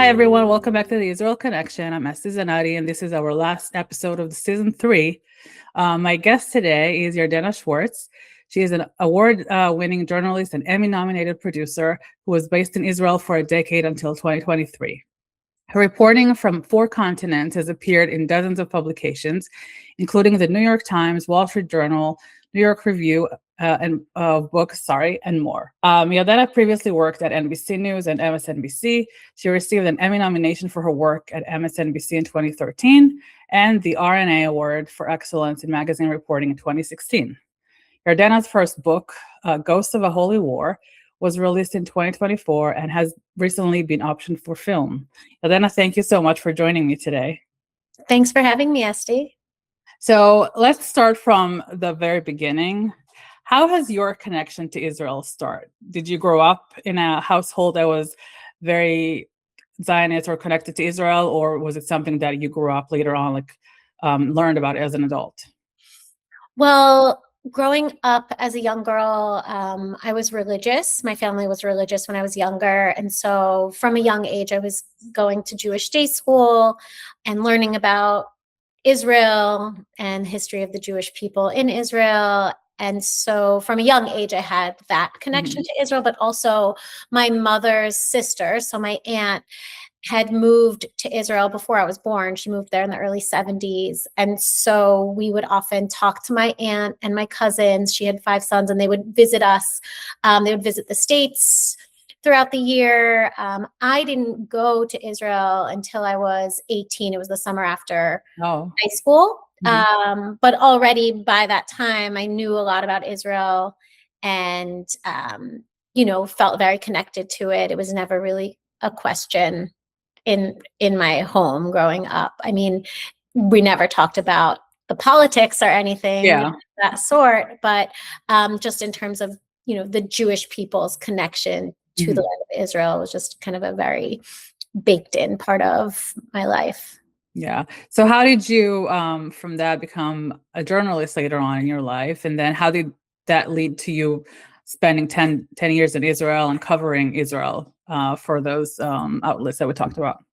Hi, everyone. Welcome back to the Israel Connection. I'm Esti Zenati, and this is our last episode of season 3. My guest today is Yardena Schwartz. She is an award-winning journalist and Emmy-nominated producer who was based in Israel for a decade until 2023. Her reporting from 4 continents has appeared in dozens of publications, including the New York Times, Wall Street Journal, New York Review, and more. Yardena previously worked at NBC News and MSNBC. She received an Emmy nomination for her work at MSNBC in 2013 and the RNA Award for Excellence in Magazine Reporting in 2016. Yardena's first book, Ghosts of a Holy War, was released in 2024 and has recently been optioned for film. Yardena, thank you so much for joining me today. Thanks for having me, Esti. So let's start from the very beginning. How has your connection to Israel started? Did you grow up in a household that was very Zionist or connected to Israel, or was it something that you grew up later on, learned about as an adult? Well, growing up as a young girl, I was religious. My family was religious when I was younger. And so from a young age, I was going to Jewish day school and learning about Israel and history of the Jewish people in Israel. And so from a young age, I had that connection to Israel, but also my mother's sister, so my aunt, had moved to Israel before I was born. She moved there in the early 70s. And so we would often talk to my aunt and my cousins. She had 5 sons, and they would visit us. They would visit the States throughout the year. I didn't go to Israel until I was 18. It was the summer after high school. But already by that time, I knew a lot about Israel and, felt very connected to it. It was never really a question in my home growing up. I mean, we never talked about the politics or anything of that sort, but just in terms of, the Jewish people's connection to the land of Israel was just kind of a very baked in part of my life. Yeah. So how did you, from that, become a journalist later on in your life? And then how did that lead to you spending 10 years in Israel and covering Israel for those outlets that we talked about?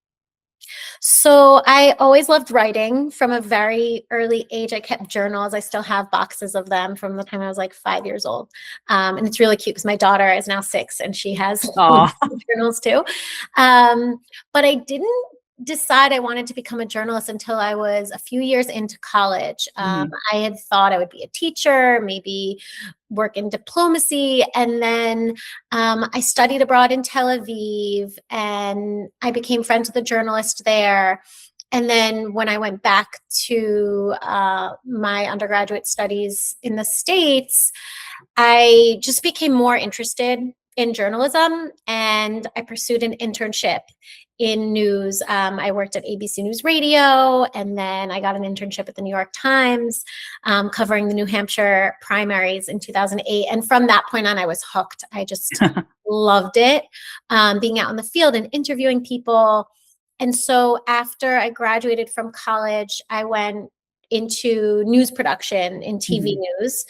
So I always loved writing from a very early age. I kept journals. I still have boxes of them from the time I was like 5 years old. And it's really cute because my daughter is now 6 and she has journals too. But I didn't decide I wanted to become a journalist until I was a few years into college. I had thought I would be a teacher, maybe work in diplomacy. And then I studied abroad in Tel Aviv and I became friends with a journalist there. And then when I went back to my undergraduate studies in the States, I just became more interested in journalism and I pursued an internship in news. I worked at ABC News Radio, and then I got an internship at the New York Times covering the New Hampshire primaries in 2008. And from that point on, I was hooked. I just loved it, being out in the field and interviewing people. And so after I graduated from college, I went into news production in TV news.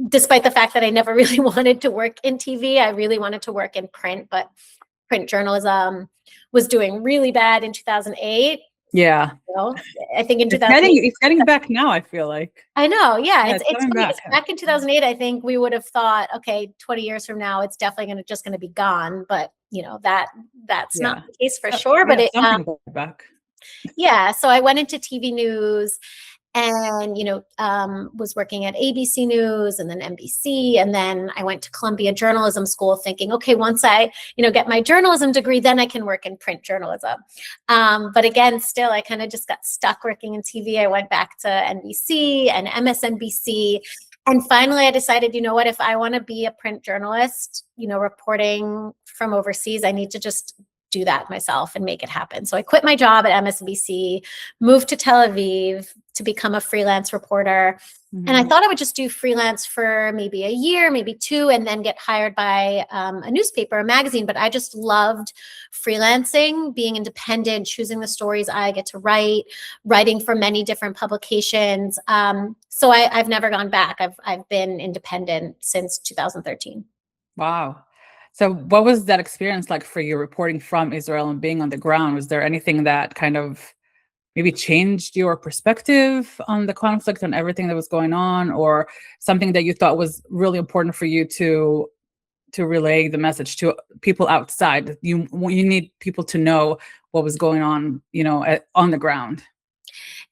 Despite the fact that I never really wanted to work in TV, I really wanted to work in print, but print journalism was doing really bad in 2008. Yeah. I think in 2008. It's getting back now, I feel like. I know. Yeah. It's funny. Back. Back in 2008, I think we would have thought, okay, 20 years from now, it's definitely just going to be gone. But, that's not the case for sure. But it back. Yeah. So I went into TV news and, was working at ABC News and then NBC. And then I went to Columbia Journalism School thinking, okay, once I, get my journalism degree, then I can work in print journalism. But again, still, I kind of just got stuck working in TV. I went back to NBC and MSNBC. And finally, I decided, what, if I want to be a print journalist, reporting from overseas, I need to just do that myself and make it happen. So I quit my job at MSNBC, moved to Tel Aviv to become a freelance reporter. And I thought I would just do freelance for maybe a year, maybe 2, and then get hired by a newspaper, a magazine. But I just loved freelancing, being independent, choosing the stories I get to write, writing for many different publications. So I've never gone back. I've been independent since 2013. Wow. So what was that experience like for you, reporting from Israel and being on the ground? Was there anything that kind of maybe changed your perspective on the conflict and everything that was going on, or something that you thought was really important for you to relay the message to people outside? You need people to know what was going on, on the ground.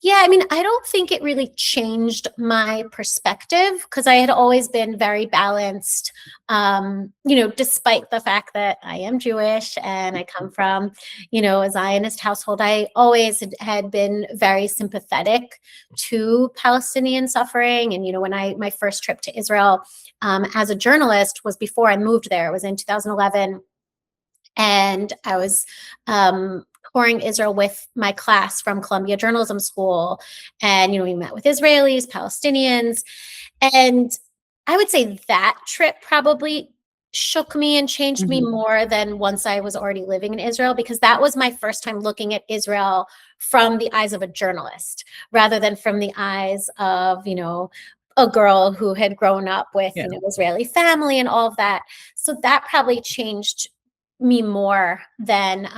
Yeah, I mean, I don't think it really changed my perspective because I had always been very balanced, despite the fact that I am Jewish and I come from, a Zionist household. I always had been very sympathetic to Palestinian suffering. And, when my first trip to Israel as a journalist was before I moved there. It was in 2011. And I was touring Israel with my class from Columbia Journalism School. And, we met with Israelis, Palestinians. And I would say that trip probably shook me and changed me more than once I was already living in Israel, because that was my first time looking at Israel from the eyes of a journalist rather than from the eyes of, a girl who had grown up with, Israeli family and all of that. So that probably changed me more than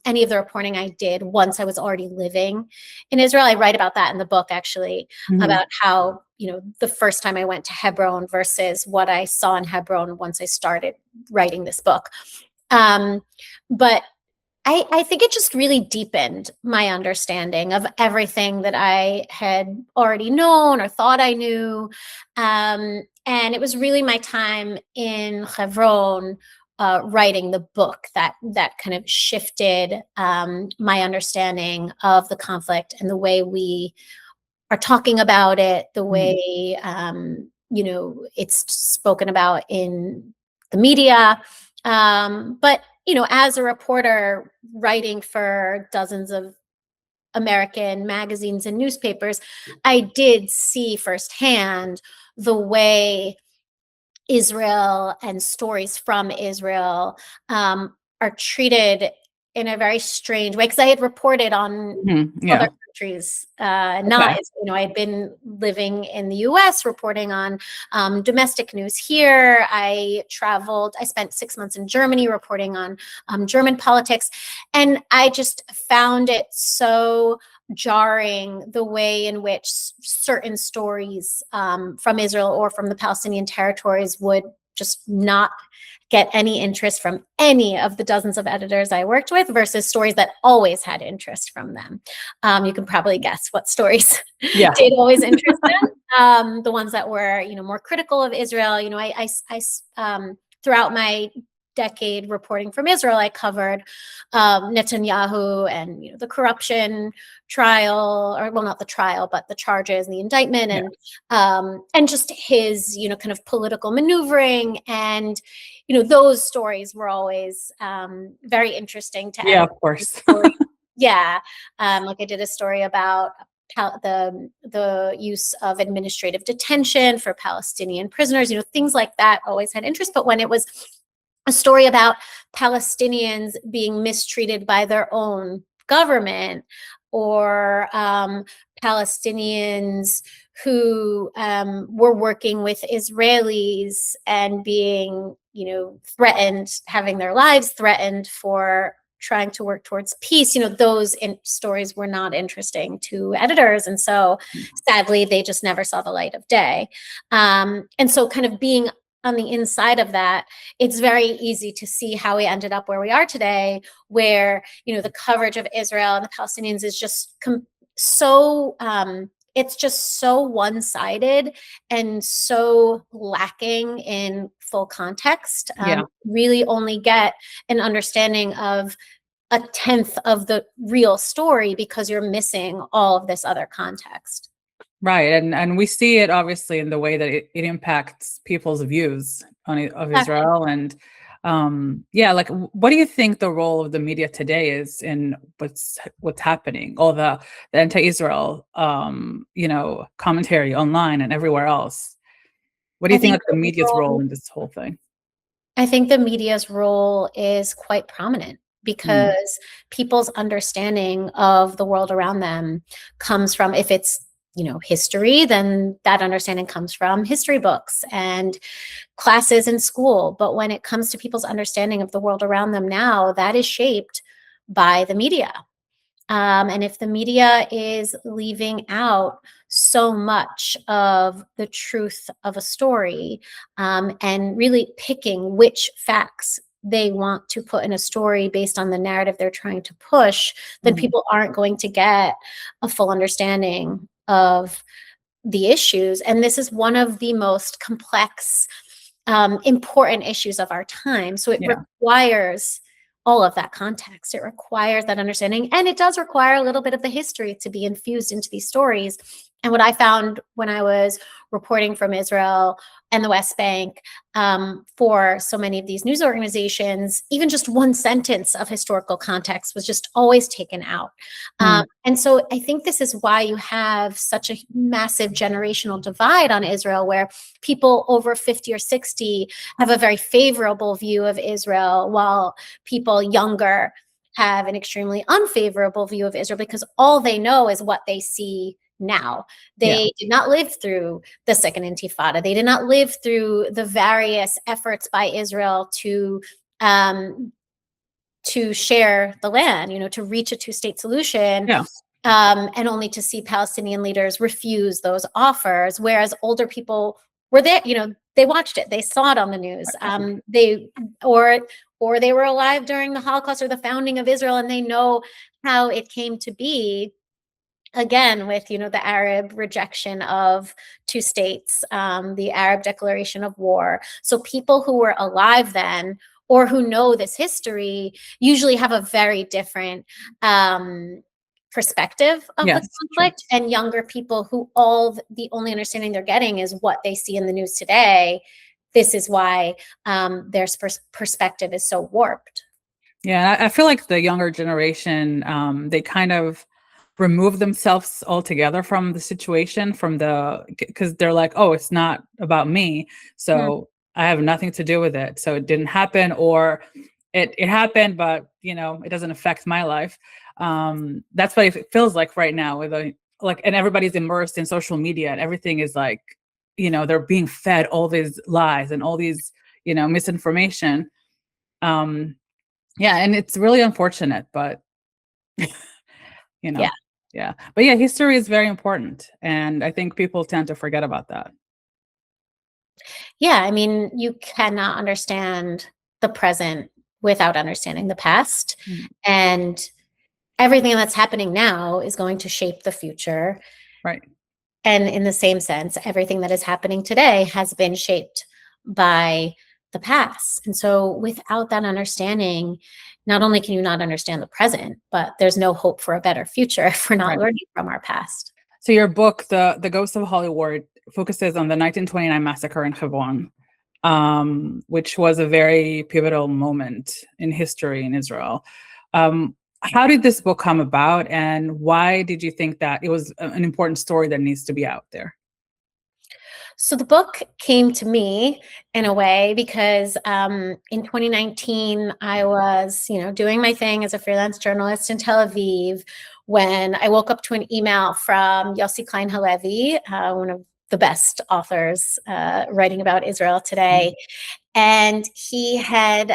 any of the reporting I did once I was already living in Israel. I write about that in the book, actually, about how, the first time I went to Hebron versus what I saw in Hebron once I started writing this book. But I think it just really deepened my understanding of everything that I had already known or thought I knew. And it was really my time in Hebron writing the book that kind of shifted my understanding of the conflict and the way we are talking about it, the way it's spoken about in the media. But as a reporter writing for dozens of American magazines and newspapers, I did see firsthand the way Israel and stories from Israel are treated in a very strange way, because I had reported on other countries, not, I had been living in the US reporting on domestic news here. I spent 6 months in Germany reporting on German politics. And I just found it so jarring the way in which certain stories from Israel or from the Palestinian territories would just not get any interest from any of the dozens of editors I worked with versus stories that always had interest from them. You can probably guess what stories did always interest them. The ones that were, more critical of Israel. I throughout my decade reporting from Israel, I covered Netanyahu and the trial, or well, not the trial, but the charges and the indictment, and just his kind of political maneuvering, and those stories were always very interesting to edit. Of course. Like I did a story about the use of administrative detention for Palestinian prisoners. Things like that always had interest. But when it was a story about Palestinians being mistreated by their own government, or Palestinians who were working with Israelis and being, threatened, having their lives threatened for trying to work towards peace, those stories were not interesting to editors. And so sadly, they just never saw the light of day. And so kind of being on the inside of that, it's very easy to see how we ended up where we are today, where, the coverage of Israel and the Palestinians is just it's just so one-sided and so lacking in full context. Really only get an understanding of a tenth of the real story because you're missing all of this other context. Right. And we see it obviously in the way that it impacts people's views of Israel. And what do you think the role of the media today is in what's happening? All the anti-Israel, commentary online and everywhere else. What do you think of the media's role in this whole thing? I think the media's role is quite prominent because people's understanding of the world around them comes from, if it's history, then that understanding comes from history books and classes in school. But when it comes to people's understanding of the world around them now, that is shaped by the media. And if the media is leaving out so much of the truth of a story, and really picking which facts they want to put in a story based on the narrative they're trying to push, then people aren't going to get a full understanding of the issues. And this is one of the most complex, important issues of our time. So it requires all of that context. It requires that understanding. And it does require a little bit of the history to be infused into these stories. And what I found when I was reporting from Israel and the West Bank, for so many of these news organizations, even just one sentence of historical context was just always taken out. And so I think this is why you have such a massive generational divide on Israel, where people over 50 or 60 have a very favorable view of Israel, while people younger have an extremely unfavorable view of Israel, because all they know is what they see now. They did not live through the Second Intifada. They did not live through the various efforts by Israel to share the land, to reach a two-state solution. And only to see Palestinian leaders refuse those offers, whereas older people were there. They watched it, they saw it on the news. Or they were alive during the Holocaust or the founding of Israel, and they know how it came to be. Again, with the Arab rejection of two states, the Arab declaration of war. So people who were alive then, or who know this history, usually have a very different perspective of the conflict. And younger people who the only understanding they're getting is what they see in the news today. This is why their perspective is so warped. Yeah, I feel like the younger generation, they kind of remove themselves altogether from the situation, because they're like, oh, it's not about me, so I have nothing to do with it. So it didn't happen, or it happened, but it doesn't affect my life. That's what it feels like right now, with and everybody's immersed in social media, and everything is like, they're being fed all these lies and all these, misinformation. And it's really unfortunate, but but history is very important, and I think people tend to forget about that. I mean, you cannot understand the present without understanding the past. And everything that's happening now is going to shape the future. Right. And in the same sense, everything that is happening today has been shaped by the past. And so without that understanding, not only can you not understand the present, but there's no hope for a better future if we're not learning from our past. So your book, The Ghost of Hollywood, focuses on the 1929 massacre in Hebron, which was a very pivotal moment in history in Israel. How did this book come about, and why did you think that it was an important story that needs to be out there? So the book came to me in a way because in 2019, I was, doing my thing as a freelance journalist in Tel Aviv when I woke up to an email from Yossi Klein Halevi, one of the best authors writing about Israel today. And he had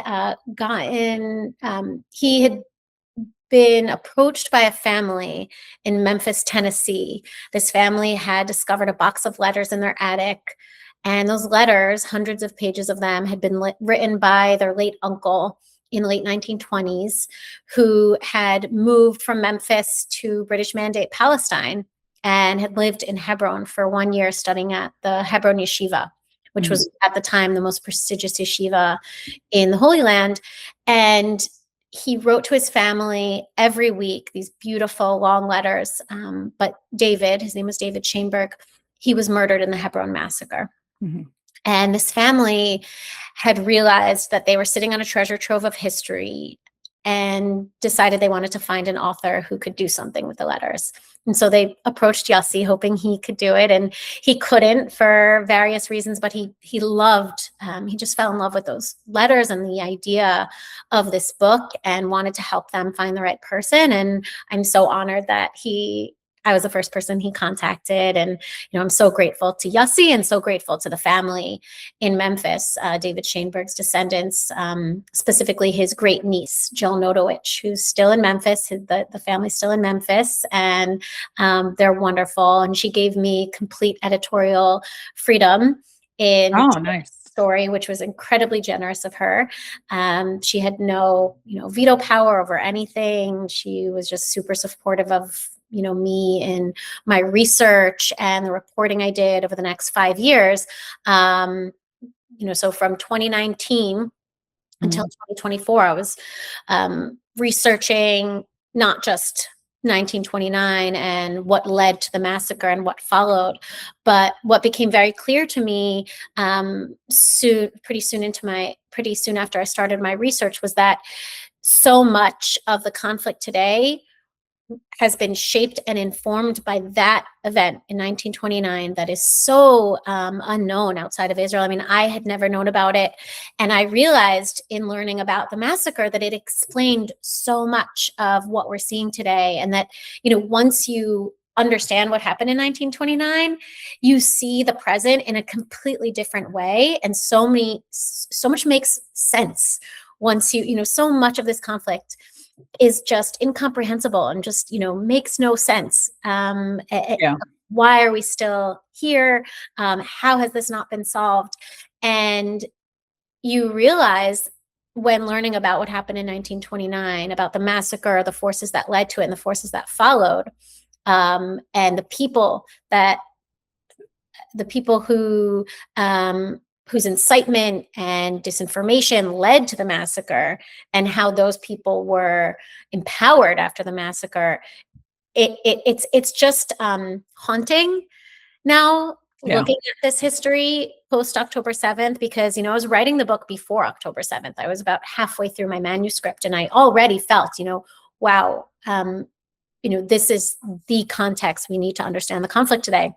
been approached by a family in Memphis, Tennessee. This family had discovered a box of letters in their attic. And those letters, hundreds of pages of them, had been written by their late uncle in the late 1920s, who had moved from Memphis to British Mandate Palestine and had lived in Hebron for 1 year studying at the Hebron yeshiva, which was at the time the most prestigious yeshiva in the Holy Land. And he wrote to his family every week these beautiful long letters. But David, his name was David Chainberg, he was murdered in the Hebron massacre. And this family had realized that they were sitting on a treasure trove of history and decided they wanted to find an author who could do something with the letters. And so they approached Yossi hoping he could do it, and he couldn't for various reasons, but he just fell in love with those letters and the idea of this book and wanted to help them find the right person. And I'm so honored that he I was the first person he contacted. And, I'm so grateful to Yossi and so grateful to the family in Memphis, David Shainberg's descendants, specifically his great niece, Jill Nodowich, who's still in Memphis. The family's still in Memphis, and they're wonderful. And she gave me complete editorial freedom in Oh, nice. story, which was incredibly generous of her. She had no, veto power over anything. She was just super supportive of, me and my research and the reporting I did over the next 5 years. So from 2019 until 2024, I was researching not just 1929 and what led to the massacre and what followed, but what became very clear to me pretty soon after I started my research was that so much of the conflict today has been shaped and informed by that event in 1929 that is so unknown outside of Israel. I mean, I had never known about it. And I realized in learning about the massacre that it explained so much of what we're seeing today. And that, once you understand what happened in 1929, you see the present in a completely different way. And so much makes sense once so much of this conflict is just incomprehensible and just, makes no sense. Why are we still here? How has this not been solved? And you realize when learning about what happened in 1929, about the massacre, the forces that led to it and the forces that followed, and the people who whose incitement and disinformation led to the massacre, and how those people were empowered after the massacre. It's just haunting now, looking at this history post October 7th, because, I was writing the book before October 7th. I was about halfway through my manuscript, and I already felt, wow, this is the context we need to understand the conflict today.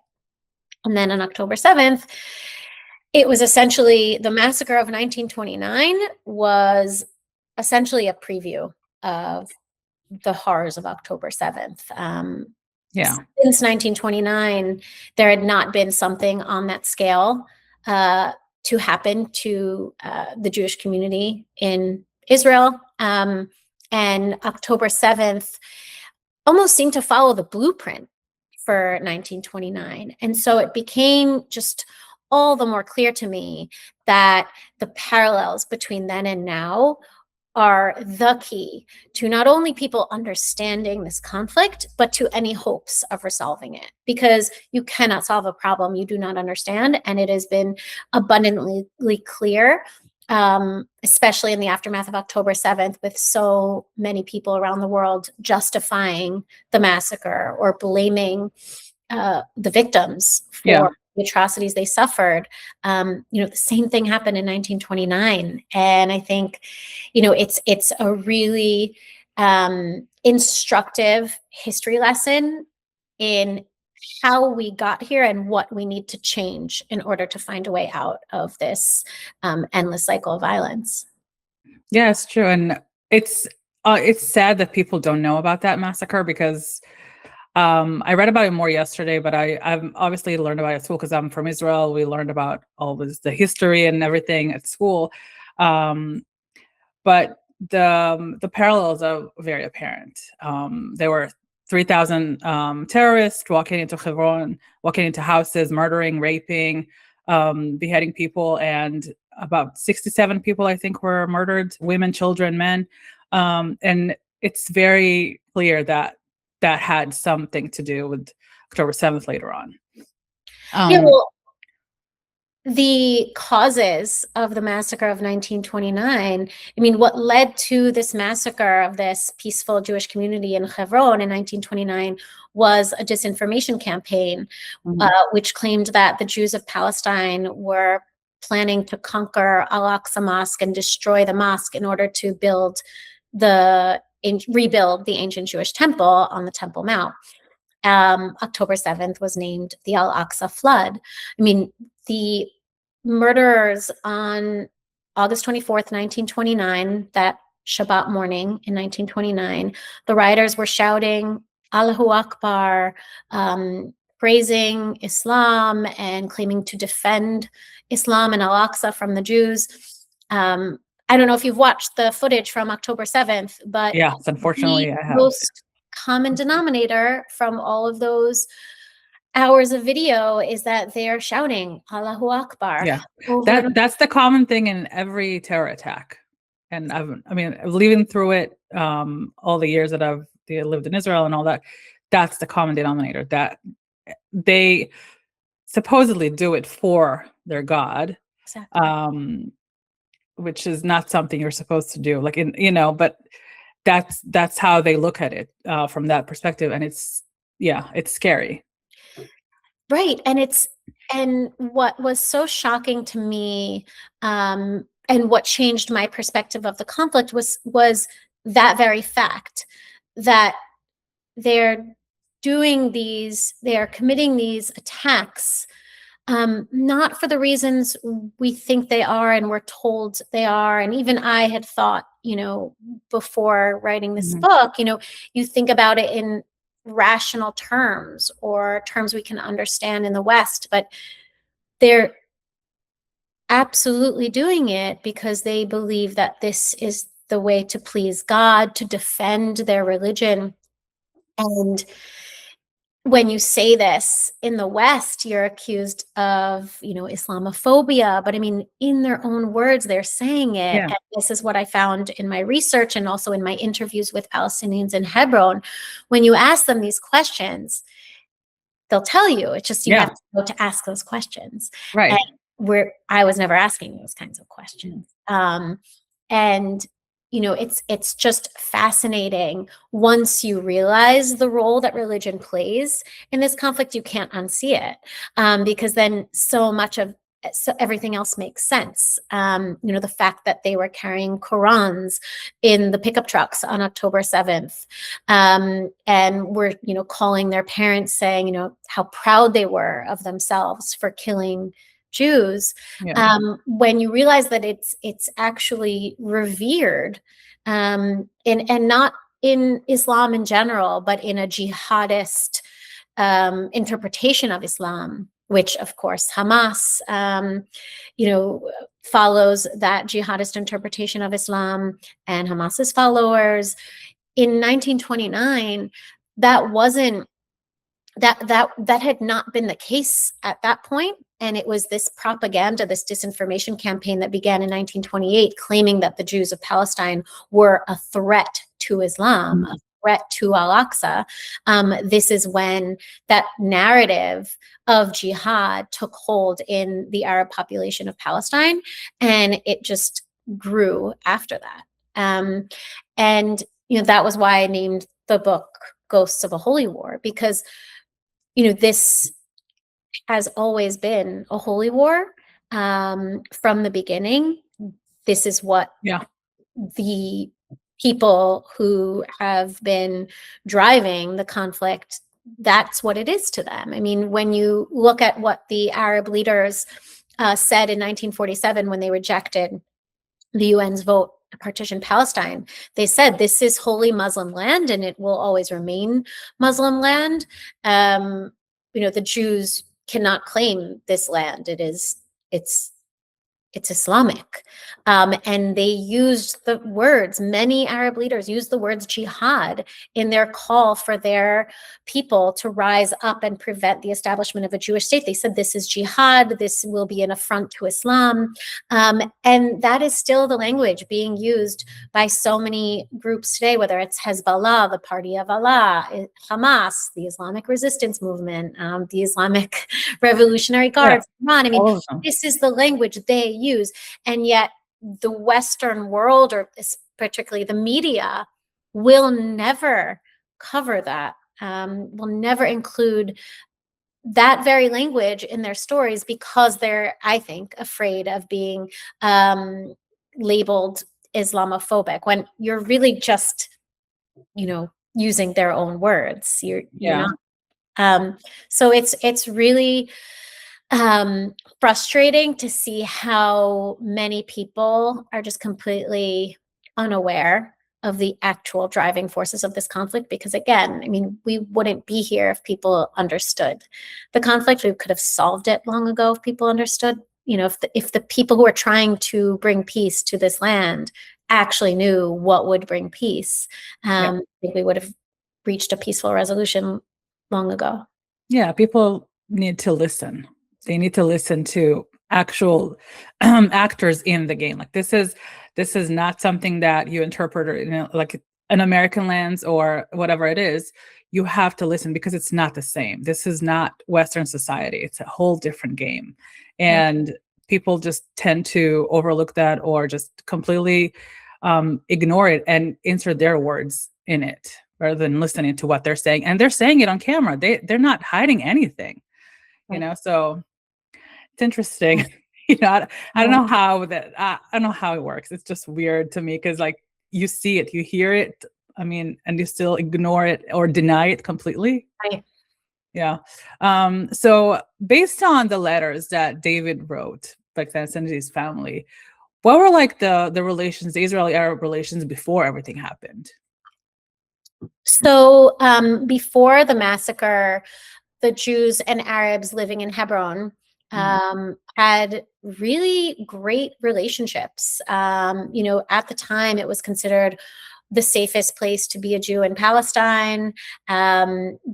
And then on October 7th, it was essentially the massacre of 1929 was essentially a preview of the horrors of October 7th. Since 1929, there had not been something on that scale to happen to the Jewish community in Israel. And October 7th almost seemed to follow the blueprint for 1929. And so it became just all the more clear to me that the parallels between then and now are the key to not only people understanding this conflict, but to any hopes of resolving it. Because you cannot solve a problem you do not understand. And it has been abundantly clear, especially in the aftermath of October 7th, with so many people around the world justifying the massacre or blaming the victims for the atrocities they suffered. The same thing happened in 1929. And I think, it's a really instructive history lesson in how we got here and what we need to change in order to find a way out of this endless cycle of violence. Yeah, it's true. And it's sad that people don't know about that massacre, because I read about it more yesterday, but I've obviously learned about it at school because I'm from Israel. We learned about all this, the history and everything at school. But the parallels are very apparent. There were 3,000 terrorists walking into Hebron, walking into houses, murdering, raping, beheading people, and about 67 people, I think, were murdered, women, children, men. And it's very clear that had something to do with October 7th later on. The causes of the massacre of 1929, what led to this massacre of this peaceful Jewish community in Hebron in 1929 was a disinformation campaign, which claimed that the Jews of Palestine were planning to conquer Al-Aqsa Mosque and destroy the mosque in order to rebuild the ancient Jewish temple on the Temple Mount. October 7th was named the Al-Aqsa Flood. The murderers on August 24th, 1929, that Shabbat morning in 1929, the rioters were shouting, Allahu Akbar, praising Islam and claiming to defend Islam and Al-Aqsa from the Jews. I don't know if you've watched the footage from October 7th, but Yes, the unfortunately, I have. most common denominator from all of those hours of video is that they're shouting Allahu Akbar Yeah, over and that's the common thing in every terror attack. And I mean, living through it, all the years that I've lived in Israel and all that, that's the common denominator, that they supposedly do it for their God, exactly. which is not something you're supposed to do. Like, but that's how they look at it, from that perspective, and it's scary. Right. And what was so shocking to me, and what changed my perspective of the conflict was that very fact that they're they're committing these attacks, not for the reasons we think they are and we're told they are. And even I had thought, before writing this book, you think about it in rational terms or terms we can understand in the West, but they're absolutely doing it because they believe that this is the way to please God, to defend their religion. And when you say this in the West, you're accused of, Islamophobia. But I mean, in their own words, they're saying it. Yeah. And this is what I found in my research and also in my interviews with Palestinians in Hebron. When you ask them these questions, they'll tell you. It's just you have to know to ask those questions. Right. And I was never asking those kinds of questions. And it's just fascinating. Once you realize the role that religion plays in this conflict, you can't unsee it, because then so everything else makes sense. The fact that they were carrying Qurans in the pickup trucks on October 7th, and were calling their parents saying how proud they were of themselves for killing Jews. When you realize that it's actually revered, and not in Islam in general, but in a jihadist interpretation of Islam, which of course Hamas follows that jihadist interpretation of Islam, and Hamas's followers. In 1929, that wasn't that had not been the case at that point. And it was this propaganda, this disinformation campaign that began in 1928, claiming that the Jews of Palestine were a threat to Islam, a threat to Al-Aqsa. This is when that narrative of jihad took hold in the Arab population of Palestine, and it just grew after that. And that was why I named the book Ghosts of a Holy War, because this has always been a holy war, from the beginning. This is what the people who have been driving the conflict, that's what it is to them. I mean, when you look at what the Arab leaders said in 1947 when they rejected the UN's vote to partition Palestine, they said this is holy Muslim land and it will always remain Muslim land. The Jews cannot claim this land. It's Islamic. And they used the words, many Arab leaders used the words jihad in their call for their people to rise up and prevent the establishment of a Jewish state. They said, this is jihad, this will be an affront to Islam. And that is still the language being used by so many groups today, whether it's Hezbollah, the Party of Allah, Hamas, the Islamic Resistance Movement, the Islamic Revolutionary Guards, Iran. I mean, this is the language they use. And yet the Western world, or particularly the media, will never cover that, will never include that very language in their stories, because they're, I think, afraid of being labeled Islamophobic, when you're really just, using their own words. You're not. So it's really frustrating to see how many people are just completely unaware of the actual driving forces of this conflict, because again, I mean, we wouldn't be here if people understood the conflict. We could have solved it long ago if people understood. If the people who are trying to bring peace to this land actually knew what would bring peace, I think we would have reached a peaceful resolution long ago. Yeah, people need to listen. They need to listen to actual actors in the game. Like this is not something that you interpret, like an American lens or whatever it is. You have to listen because it's not the same. This is not Western society. It's a whole different game. And people just tend to overlook that or just completely ignore it and insert their words in it rather than listening to what they're saying. And they're saying it on camera. They're not hiding anything, so it's interesting. I don't know how I don't know how it works. It's just weird to me because like you see it, you hear it, and you still ignore it or deny it completely. Right. Yeah. So based on the letters that David wrote back then, sent to his family, what were like the relations, the Israeli-Arab relations before everything happened? So before the massacre, the Jews and Arabs living in Hebron had really great relationships. At the time, it was considered the safest place to be a Jew in Palestine.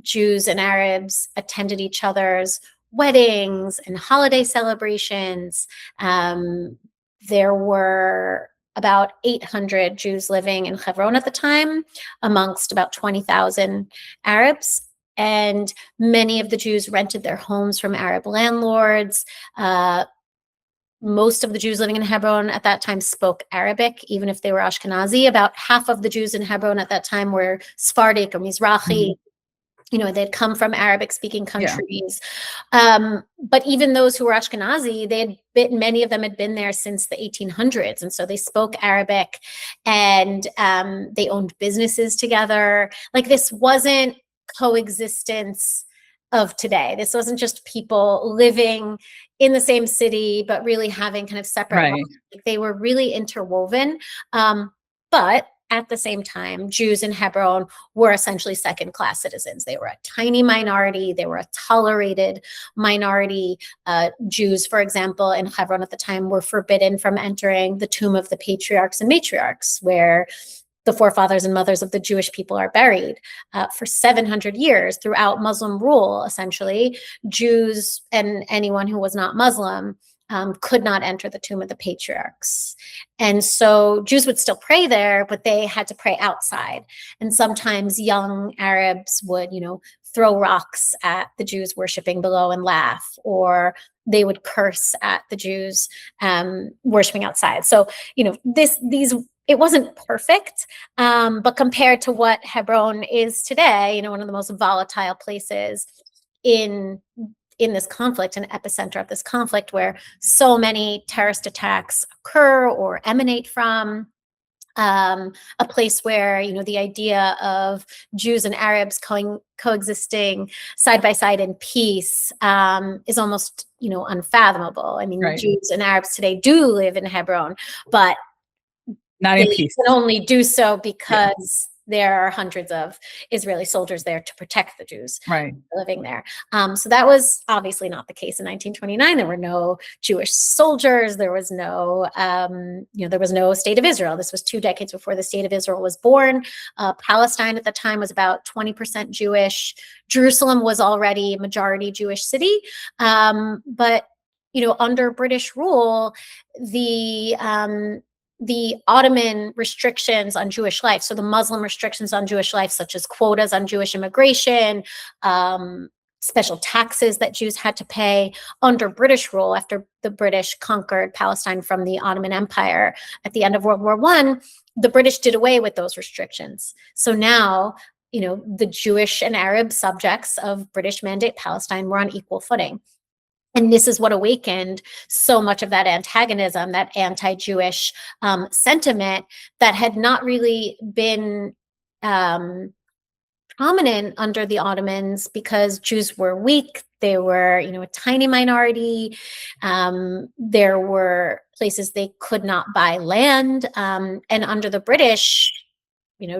Jews and Arabs attended each other's weddings and holiday celebrations. There were about 800 Jews living in Hebron at the time, amongst about 20,000 Arabs. And many of the Jews rented their homes from Arab landlords. Most of the Jews living in Hebron at that time spoke Arabic, even if they were Ashkenazi. About half of the Jews in Hebron at that time were Sephardic or Mizrahi. They'd come from Arabic-speaking countries. But even those who were Ashkenazi, many of them had been there since the 1800s. And so they spoke Arabic and they owned businesses together. Like this wasn't coexistence of today. This wasn't just people living in the same city, but really having kind of separate lives. Like they were really interwoven. But at the same time, Jews in Hebron were essentially second-class citizens. They were a tiny minority. They were a tolerated minority. Jews, for example, in Hebron at the time were forbidden from entering the tomb of the patriarchs and matriarchs, where the forefathers and mothers of the Jewish people are buried. For 700 years throughout Muslim rule, essentially, Jews and anyone who was not Muslim could not enter the tomb of the patriarchs. And so Jews would still pray there, but they had to pray outside. And sometimes young Arabs would, throw rocks at the Jews worshiping below and laugh, or they would curse at the Jews worshiping outside. So, it wasn't perfect, but compared to what Hebron is today, one of the most volatile places in this conflict, an epicenter of this conflict, where so many terrorist attacks occur or emanate from, a place where the idea of Jews and Arabs coexisting side by side in peace is almost unfathomable. I mean, Jews and Arabs today do live in Hebron, but not in peace. Can only do so because there are hundreds of Israeli soldiers there to protect the Jews living there. So that was obviously not the case in 1929. There were no Jewish soldiers. There was no, there was no state of Israel. This was 2 decades before the state of Israel was born. Palestine at the time was about 20% Jewish. Jerusalem was already a majority Jewish city. But, under British rule, the Ottoman restrictions on Jewish life, so the Muslim restrictions on Jewish life, such as quotas on Jewish immigration, special taxes that Jews had to pay under British rule after the British conquered Palestine from the Ottoman Empire at the end of World War I, the British did away with those restrictions. So now, the Jewish and Arab subjects of British Mandate Palestine were on equal footing. And this is what awakened so much of that antagonism, that anti-Jewish sentiment that had not really been prominent under the Ottomans because Jews were weak. They were, a tiny minority. There were places they could not buy land. And under the British,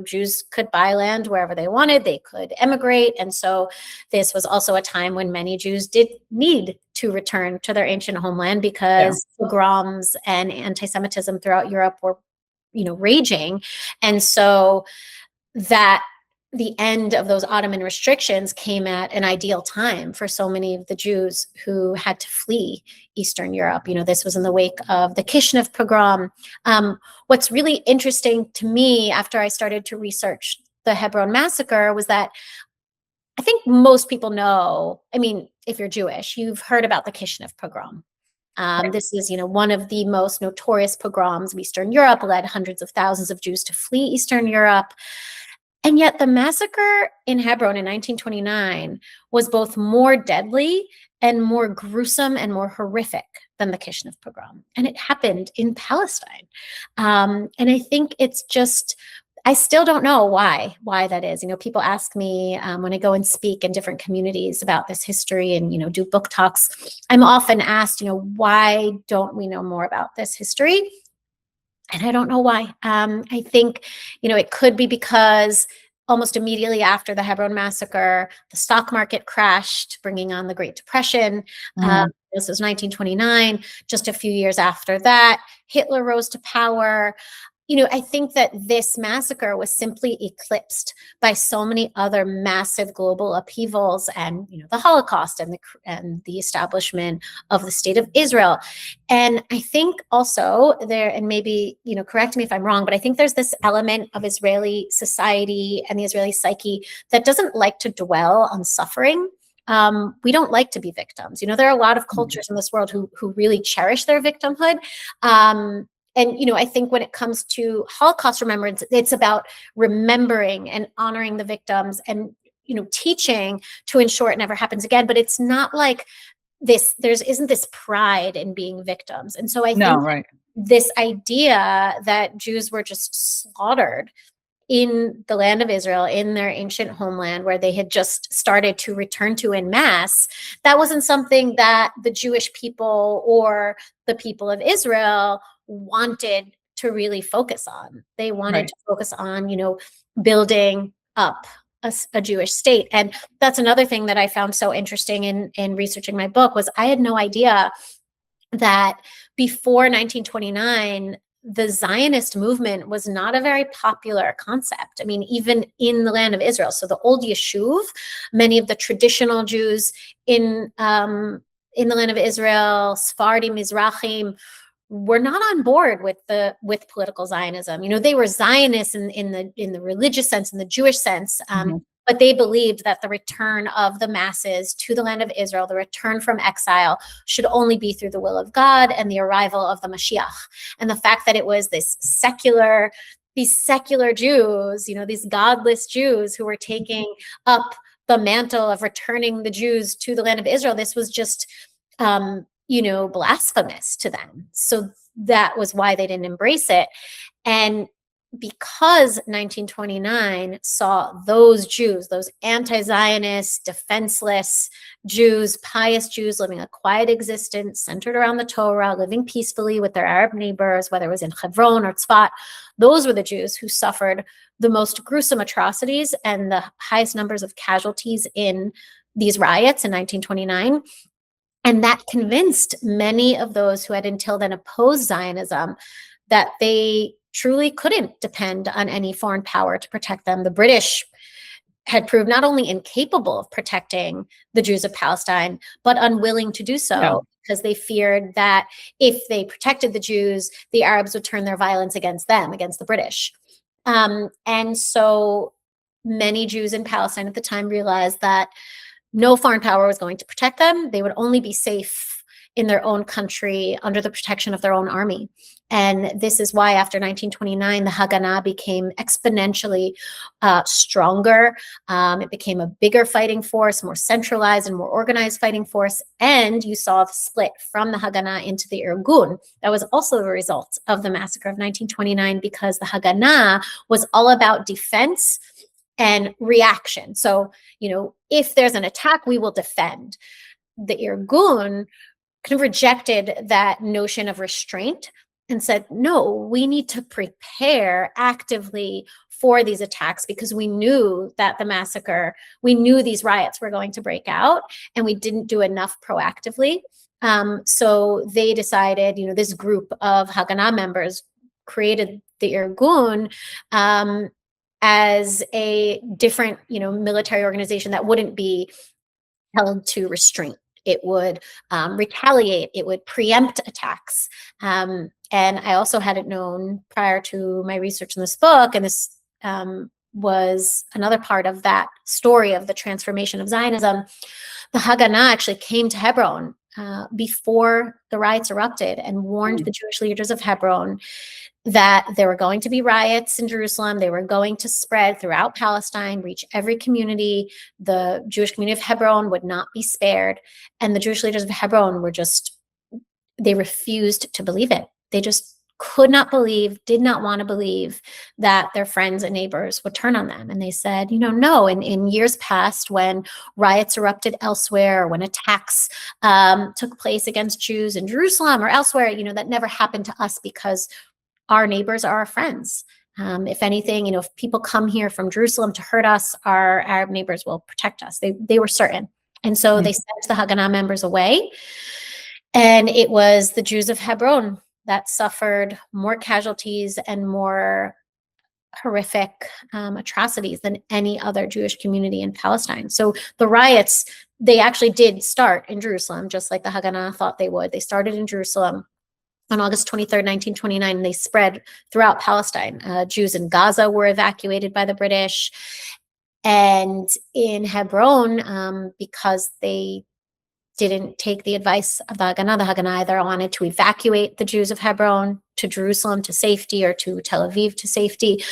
Jews could buy land wherever they wanted, they could emigrate. And so this was also a time when many Jews did need to return to their ancient homeland because pogroms and anti-Semitism throughout Europe were, raging. And so that the end of those Ottoman restrictions came at an ideal time for so many of the Jews who had to flee Eastern Europe. This was in the wake of the Kishinev pogrom. What's really interesting to me after I started to research the Hebron massacre was that I think most people know, if you're Jewish, you've heard about the Kishinev pogrom. This is, one of the most notorious pogroms of Eastern Europe, led hundreds of thousands of Jews to flee Eastern Europe. And yet the massacre in Hebron in 1929 was both more deadly and more gruesome and more horrific than the Kishinev pogrom. And it happened in Palestine. And I think it's just, I still don't know why that is. People ask me when I go and speak in different communities about this history and, do book talks, I'm often asked, why don't we know more about this history? And I don't know why. I think, it could be because almost immediately after the Hebron massacre, the stock market crashed, bringing on the Great Depression. This was 1929. Just a few years after that, Hitler rose to power. I think that this massacre was simply eclipsed by so many other massive global upheavals and, the Holocaust and the establishment of the state of Israel. And I think also there, and maybe, correct me if I'm wrong, but I think there's this element of Israeli society and the Israeli psyche that doesn't like to dwell on suffering. We don't like to be victims. There are a lot of cultures in this world who really cherish their victimhood. And, I think when it comes to Holocaust remembrance, it's about remembering and honoring the victims and, teaching to ensure it never happens again. But it's not like this, isn't this pride in being victims. And so I think this idea that Jews were just slaughtered in the land of Israel, in their ancient homeland, where they had just started to return to en masse, that wasn't something that the Jewish people or the people of Israel wanted to really focus on. They wanted to focus on, building up a Jewish state. And that's another thing that I found so interesting in researching my book was I had no idea that before 1929, the Zionist movement was not a very popular concept. Even in the land of Israel. So the old Yeshuv, many of the traditional Jews in the land of Israel, Sephardim, Mizrahim, were not on board with political Zionism. They were Zionists in the religious sense, in the Jewish sense, but they believed that the return of the masses to the land of Israel, the return from exile, should only be through the will of God and the arrival of the Mashiach. And the fact that it was these secular Jews, these godless Jews who were taking up the mantle of returning the Jews to the land of Israel, this was just blasphemous to them. So that was why they didn't embrace it. And because 1929 saw those Jews, those anti-Zionist, defenseless Jews, pious Jews living a quiet existence centered around the Torah, living peacefully with their Arab neighbors, whether it was in Hebron or Tzfat, those were the Jews who suffered the most gruesome atrocities and the highest numbers of casualties in these riots in 1929. And that convinced many of those who had until then opposed Zionism that they truly couldn't depend on any foreign power to protect them. The British had proved not only incapable of protecting the Jews of Palestine, but unwilling to do so because they feared that if they protected the Jews, the Arabs would turn their violence against them, against the British. And so many Jews in Palestine at the time realized that no foreign power was going to protect them. They would only be safe in their own country under the protection of their own army. And this is why after 1929, the Haganah became exponentially stronger. It became a bigger fighting force, more centralized and more organized fighting force. And you saw the split from the Haganah into the Irgun. That was also the result of the massacre of 1929 because the Haganah was all about defense and reaction. So, if there's an attack, we will defend. The Irgun kind of rejected that notion of restraint and said, no, we need to prepare actively for these attacks because we knew that we knew these riots were going to break out, and we didn't do enough proactively. So they decided, this group of Haganah members created the Irgun as a different, military organization that wouldn't be held to restraint. It would retaliate. It would preempt attacks. And I also hadn't known prior to my research in this book, and this was another part of that story of the transformation of Zionism. The Haganah actually came to Hebron before the riots erupted and warned the Jewish leaders of Hebron that there were going to be riots in Jerusalem. They were going to spread throughout Palestine, reach every community. The Jewish community of Hebron would not be spared. And the Jewish leaders of Hebron they refused to believe it. They just could not believe, did not want to believe that their friends and neighbors would turn on them. And they said, no, in years past, when riots erupted elsewhere, when attacks took place against Jews in Jerusalem or elsewhere, that never happened to us because our neighbors are our friends. If anything, if people come here from Jerusalem to hurt us, our Arab neighbors will protect us. They were certain. And so they sent the Haganah members away. And it was the Jews of Hebron that suffered more casualties and more horrific atrocities than any other Jewish community in Palestine. So the riots, they actually did start in Jerusalem, just like the Haganah thought they would. They started in Jerusalem on August 23rd, 1929, and they spread throughout Palestine. Jews in Gaza were evacuated by the British. And in Hebron, because they didn't take the advice of the Haganah either wanted to evacuate the Jews of Hebron to Jerusalem to safety or to Tel Aviv to safety.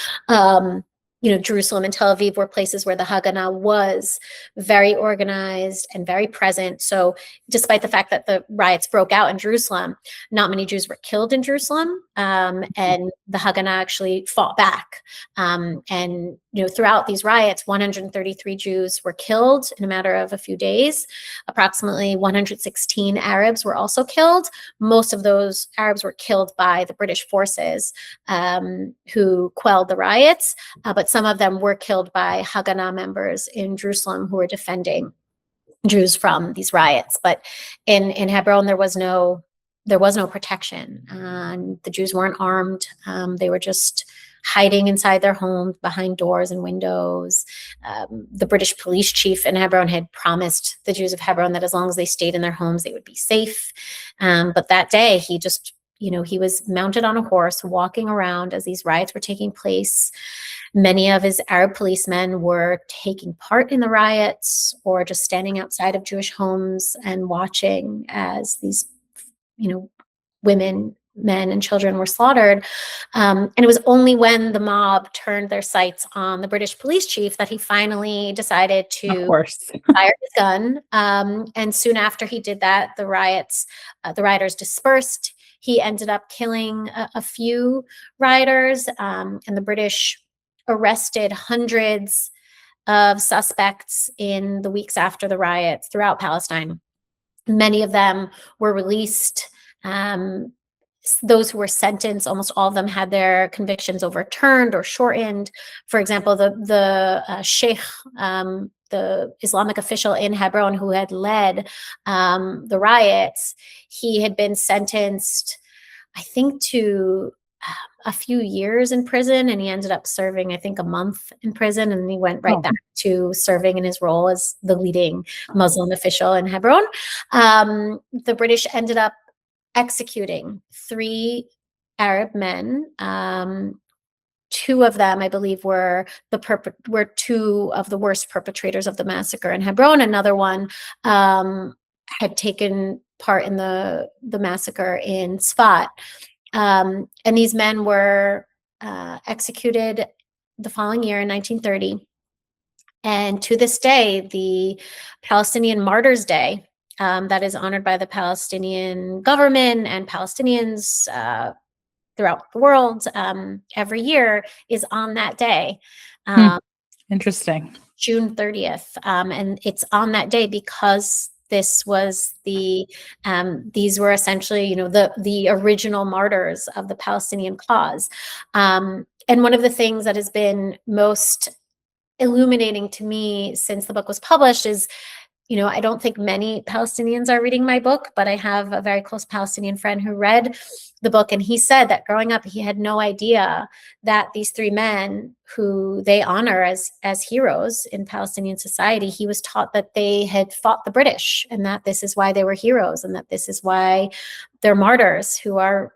Jerusalem and Tel Aviv were places where the Haganah was very organized and very present. So despite the fact that the riots broke out in Jerusalem, not many Jews were killed in Jerusalem. And the Haganah actually fought back. And throughout these riots, 133 Jews were killed in a matter of a few days. Approximately 116 Arabs were also killed. Most of those Arabs were killed by the British forces who quelled the riots. But some of them were killed by Haganah members in Jerusalem who were defending Jews from these riots. But in Hebron, there was no protection. The Jews weren't armed. They were just hiding inside their homes behind doors and windows. The British police chief in Hebron had promised the Jews of Hebron that as long as they stayed in their homes, they would be safe. But that day, he just, he was mounted on a horse walking around as these riots were taking place. Many of his Arab policemen were taking part in the riots or just standing outside of Jewish homes and watching as these, women, men, and children were slaughtered. And it was only when the mob turned their sights on the British police chief that he finally decided to fire his gun. And soon after he did that, the rioters dispersed. He ended up killing a few rioters, and the British arrested hundreds of suspects in the weeks after the riots throughout Palestine. Many of them were released. Those who were sentenced, almost all of them had their convictions overturned or shortened. For example, the sheikh, the Islamic official in Hebron who had led the riots, he had been sentenced, I think, to a few years in prison, and he ended up serving, I think, a month in prison, and then he went right back to serving in his role as the leading Muslim official in Hebron. The British ended up executing 3 Arab men. 2 of them, I believe, were 2 of the worst perpetrators of the massacre in Hebron. Another one had taken part in the massacre in Sfat. And these men were executed the following year in 1930. And to this day, the Palestinian Martyrs' Day, that is honored by the Palestinian government and Palestinians throughout the world every year, is on that day. Interesting. June 30th. And it's on that day because this was these were essentially, the original martyrs of the Palestinian cause. And And one of the things that has been most illuminating to me since the book was published is, I don't think many Palestinians are reading my book, but I have a very close Palestinian friend who read the book, and he said that growing up, he had no idea that these three men who they honor as heroes in Palestinian society, he was taught that they had fought the British, and that this is why they were heroes, and that this is why they're martyrs who are,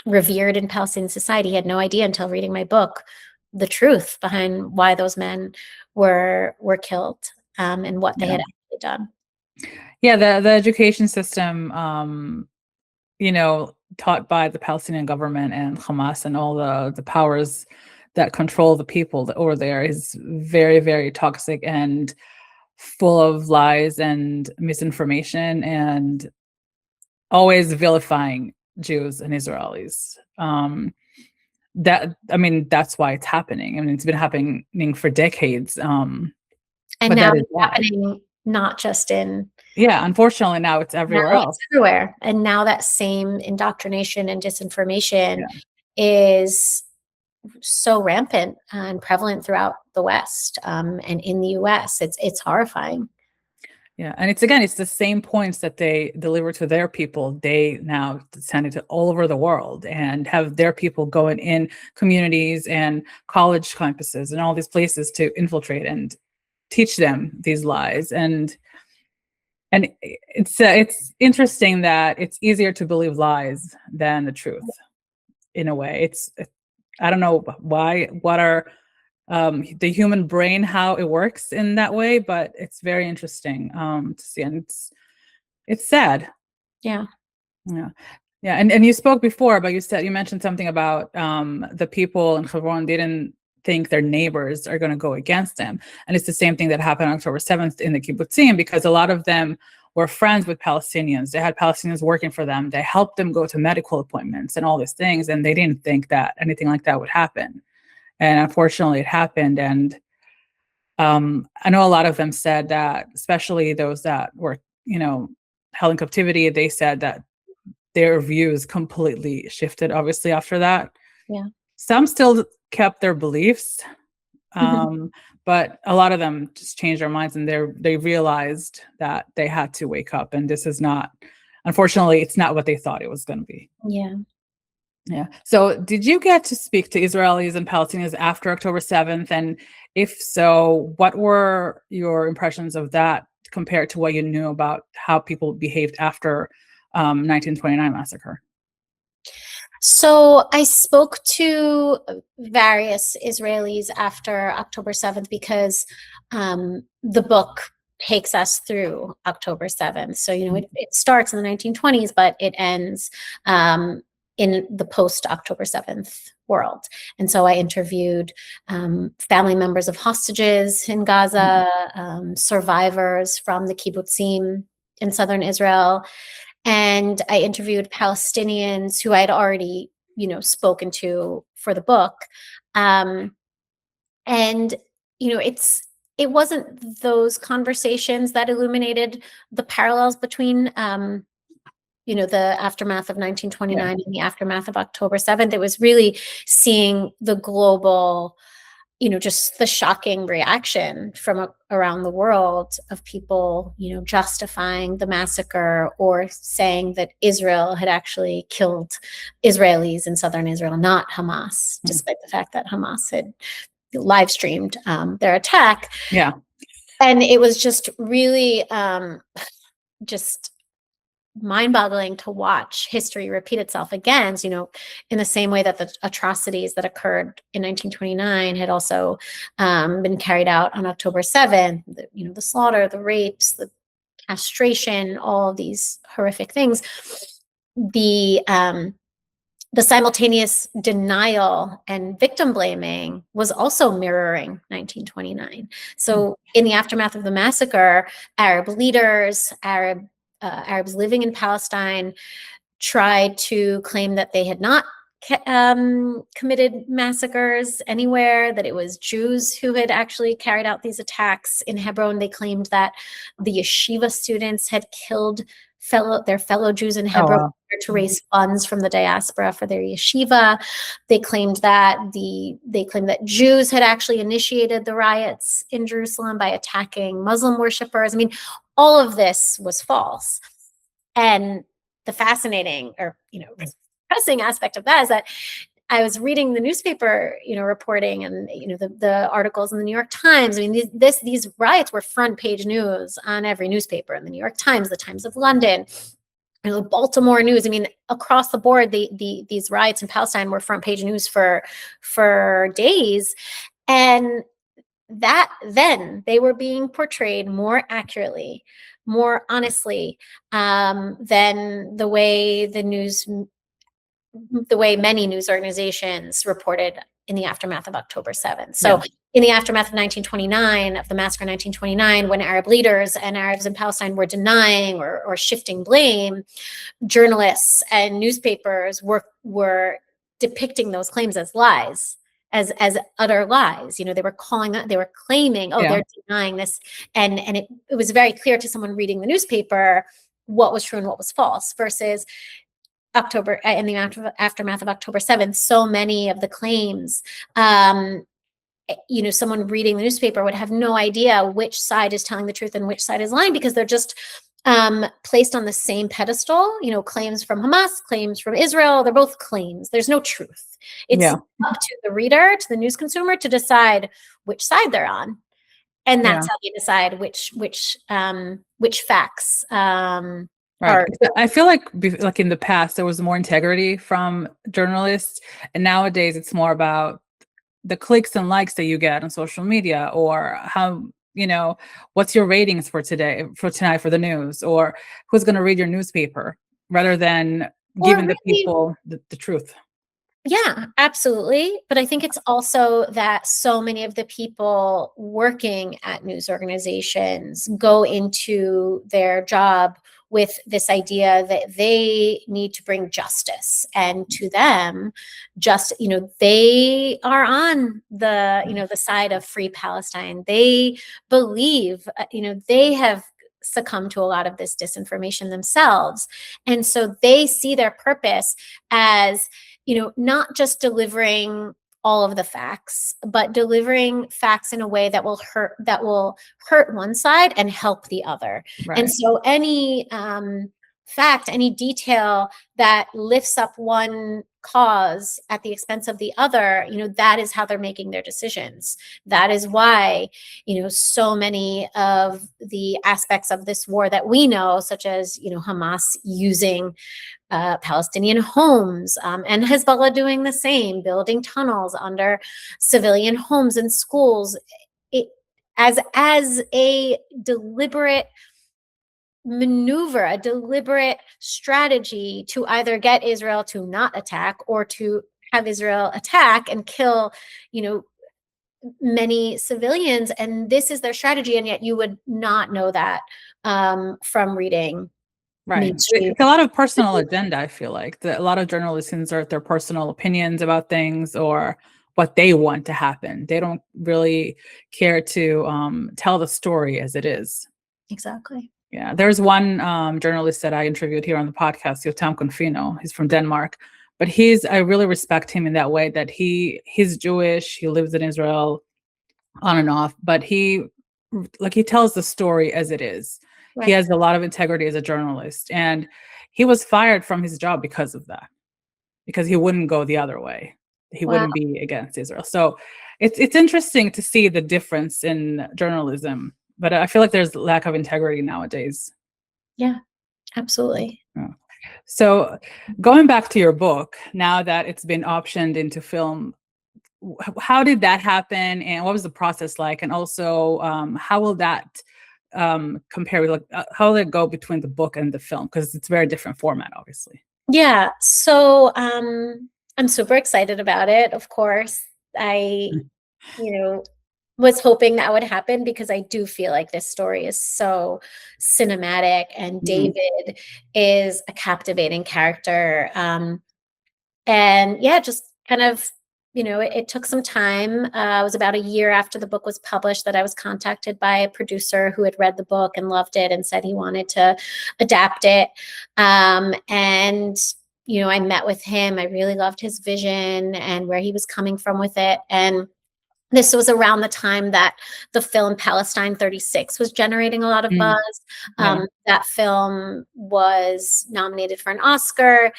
revered in Palestinian society. He had no idea until reading my book the truth behind why those men were killed, and what they had actually done. Yeah, the education system, taught by the Palestinian government and Hamas and all the powers that control the people over there is very, very toxic and full of lies and misinformation and always vilifying Jews and Israelis. That's why it's happening. I mean, it's been happening for decades. And now it's happening not just in... Yeah, unfortunately, now it's everywhere else. It's everywhere. And now that same indoctrination and disinformation is so rampant and prevalent throughout the West, and in the US. It's horrifying. Yeah, and it's the same points that they deliver to their people. They now send it to all over the world and have their people going in communities and college campuses and all these places to infiltrate and teach them these lies. And it's interesting that it's easier to believe lies than the truth. In a way, I don't know why. What are the human brain, how it works in that way, but it's very interesting to see, and it's sad. Yeah. And you spoke before, but you mentioned something about the people in Hebron didn't think their neighbors are going to go against them, and it's the same thing that happened on October 7th in the kibbutzim, because a lot of them were friends with Palestinians. They had Palestinians working for them. They helped them go to medical appointments and all these things, and they didn't think that anything like that would happen. And unfortunately, it happened. And I know a lot of them said that, especially those that were, held in captivity, they said that their views completely shifted, obviously, after that. Yeah. Some still kept their beliefs, but a lot of them just changed their minds, and they realized that they had to wake up. And this is not, unfortunately, it's not what they thought it was going to be. Yeah. Yeah. So did you get to speak to Israelis and Palestinians after October 7th? And if so, what were your impressions of that compared to what you knew about how people behaved after 1929 massacre? So I spoke to various Israelis after October 7th because the book takes us through October 7th. So, it starts in the 1920s, but it ends in the post-October 7th world. And so I interviewed family members of hostages in Gaza, survivors from the kibbutzim in southern Israel, and I interviewed Palestinians who I'd already, spoken to for the book. And, it wasn't those conversations that illuminated the parallels between the aftermath of 1929 and the aftermath of October 7th. It was really seeing the global, just the shocking reaction from around the world of people, justifying the massacre or saying that Israel had actually killed Israelis in southern Israel, not Hamas, despite the fact that Hamas had live streamed their attack. Yeah. And it was just really just mind-boggling to watch history repeat itself again, in the same way that the atrocities that occurred in 1929 had also been carried out on October 7th, the slaughter, the rapes, the castration, all of these horrific things. The simultaneous denial and victim blaming was also mirroring 1929. So in the aftermath of the massacre, Arab leaders, Arabs living in Palestine tried to claim that they had not committed massacres anywhere, that it was Jews who had actually carried out these attacks. In Hebron, they claimed that the yeshiva students had killed their fellow Jews in Oh, Hebron wow. to raise funds from the diaspora for their yeshiva. They claimed that Jews had actually initiated the riots in Jerusalem by attacking Muslim worshipers. I mean, all of this was false. And the fascinating, or depressing aspect of that is that I was reading the newspaper, reporting, and the articles in the New York Times. I mean, these riots were front page news on every newspaper in the New York Times, the Times of London, the Baltimore News. I mean, across the board, these riots in Palestine were front page news for days, and that then they were being portrayed more accurately, more honestly, than the way many news organizations reported in the aftermath of October 7th. So in the aftermath of 1929, of the massacre in 1929, when Arab leaders and Arabs in Palestine were denying or shifting blame, journalists and newspapers were depicting those claims as lies, as utter lies. They were claiming, oh, they're denying this. And it was very clear to someone reading the newspaper what was true and what was false, versus October, in the aftermath of October 7th, so many of the claims, someone reading the newspaper would have no idea which side is telling the truth and which side is lying, because they're just placed on the same pedestal. Claims from Hamas, claims from Israel, they're both claims. There's no truth. It's up to the reader, to the news consumer, to decide which side they're on. And that's how you decide which facts Right. I feel like in the past, there was more integrity from journalists, and nowadays it's more about the clicks and likes that you get on social media, or how, what's your ratings for tonight for the news, or who's going to read your newspaper, rather than giving the people the truth. Yeah, absolutely. But I think it's also that so many of the people working at news organizations go into their job with this idea that they need to bring justice, and to them, they are on the side of free Palestine. They believe, they have succumbed to a lot of this disinformation themselves, and so they see their purpose as not just delivering all of the facts, but delivering facts in a way that will hurt one side and help the other. Right. And so any fact, any detail that lifts up one cause at the expense of the other, that is how they're making their decisions. That is why, so many of the aspects of this war that we know, such as, Hamas using Palestinian homes, and Hezbollah doing the same, building tunnels under civilian homes and schools, as a deliberate maneuver, a deliberate strategy to either get Israel to not attack, or to have Israel attack and kill, many civilians. And this is their strategy, and yet you would not know that from reading. Right. It's a lot of personal agenda. I feel like a lot of journalists insert their personal opinions about things, or what they want to happen. They don't really care to tell the story as it is. Exactly. Yeah. There's one journalist that I interviewed here on the podcast, Yotam Confino. He's from Denmark, but I really respect him in that way, that he's Jewish. He lives in Israel on and off, but he tells the story as it is. Right. He has a lot of integrity as a journalist, and he was fired from his job because of that, because he wouldn't go the other way. He wouldn't be against Israel. So it's interesting to see the difference in journalism, but I feel like there's lack of integrity nowadays. Yeah, absolutely. Yeah. So going back to your book, now that it's been optioned into film, how did that happen, and what was the process like? And also, how will that compare with, how will it go between the book and the film? Because it's a very different format, obviously. Yeah. So I'm super excited about it. Of course, I, was hoping that would happen, because I do feel like this story is so cinematic, and David is a captivating character. And yeah, just kind of it took some time. It was about a year after the book was published that I was contacted by a producer who had read the book and loved it and said he wanted to adapt it. And I met with him. I really loved his vision and where he was coming from with it. And this was around the time that the film Palestine 36 was generating a lot of buzz. Yeah. That film was nominated for an Oscar.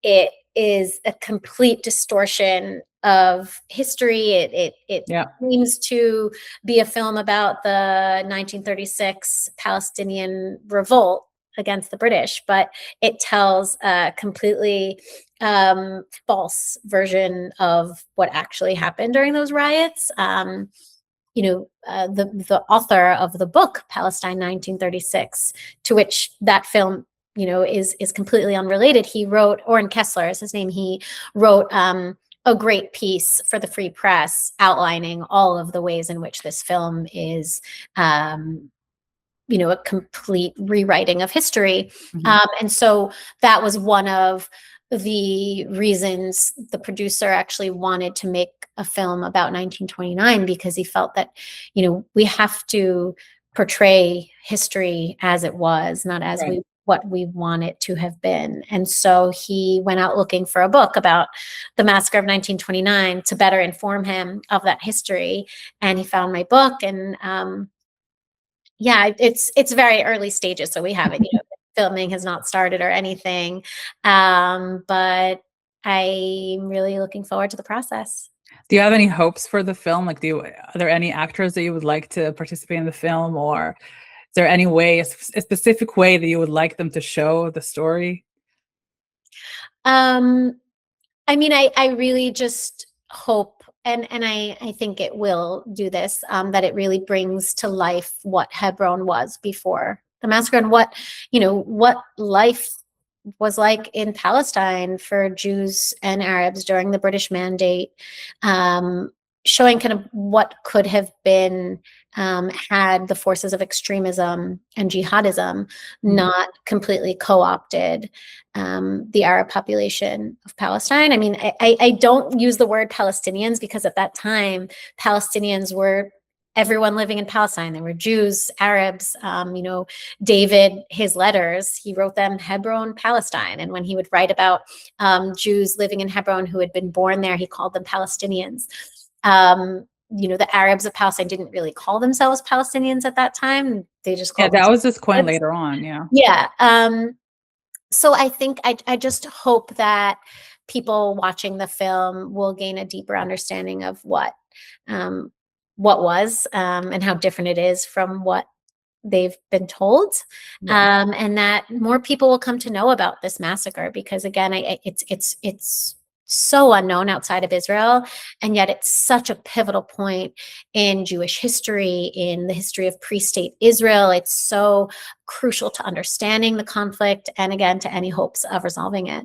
It is a complete distortion of history. It seems to be a film about the 1936 Palestinian revolt against the British, but it tells a completely false version of what actually happened during those riots. The author of the book Palestine 1936, to which that film is completely unrelated. He wrote, Oren Kessler is his name. He wrote a great piece for the Free Press outlining all of the ways in which this film is a complete rewriting of history. And so that was one of the reasons the producer actually wanted to make a film about 1929, because he felt that, we have to portray history as it was, not as what we want it to have been. And so he went out looking for a book about the massacre of 1929 to better inform him of that history. And he found my book, and it's very early stages, so we haven't, filming has not started or anything. But I'm really looking forward to the process. Do you have any hopes for the film? Like, are there any actors that you would like to participate in the film, or is there any way, a specific way that you would like them to show the story? I really just hope, and I think it will do this, that it really brings to life what Hebron was before the massacre, and what life was like in Palestine for Jews and Arabs during the British Mandate, showing kind of what could have been had the forces of extremism and jihadism not completely co-opted the Arab population of Palestine. I don't use the word Palestinians because at that time, Palestinians were everyone living in Palestine. There were Jews, Arabs. David, his letters, he wrote them Hebron, Palestine. And when he would write about Jews living in Hebron who had been born there, he called them Palestinians. The Arabs of Palestine didn't really call themselves Palestinians at that time. They just called that was just coined later on. So I think I just hope that people watching the film will gain a deeper understanding of what was and how different it is from what they've been told, and that more people will come to know about this massacre, because again, it's so unknown outside of Israel, and yet it's such a pivotal point in Jewish history, in the history of pre-state Israel. It's so crucial to understanding the conflict, and again, to any hopes of resolving it.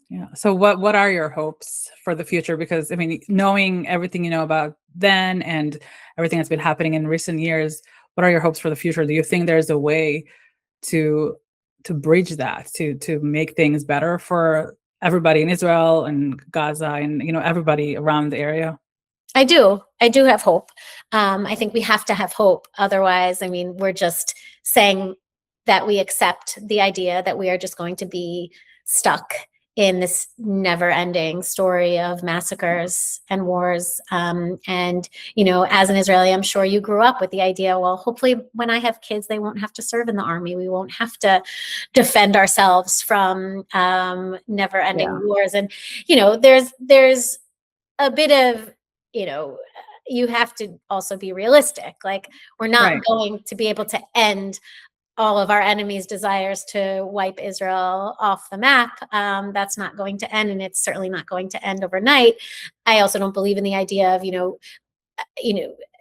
Yeah. So what are your hopes for the future? Because knowing everything you know about then and everything that's been happening in recent years, what are your hopes for the future? Do you think there's a way to bridge that, to make things better for everybody in Israel and Gaza and everybody around the area? I do have hope. I think we have to have hope. Otherwise, we're just saying that we accept the idea that we are just going to be stuck in this never-ending story of massacres and wars. And, as an Israeli, I'm sure you grew up with the idea, well, hopefully when I have kids, they won't have to serve in the army. We won't have to defend ourselves from never-ending wars. And, there's a bit of, you have to also be realistic. Like, we're not going to be able to end all of our enemies' desires to wipe Israel off the map. That's not going to end, and it's certainly not going to end overnight. I also don't believe in the idea of,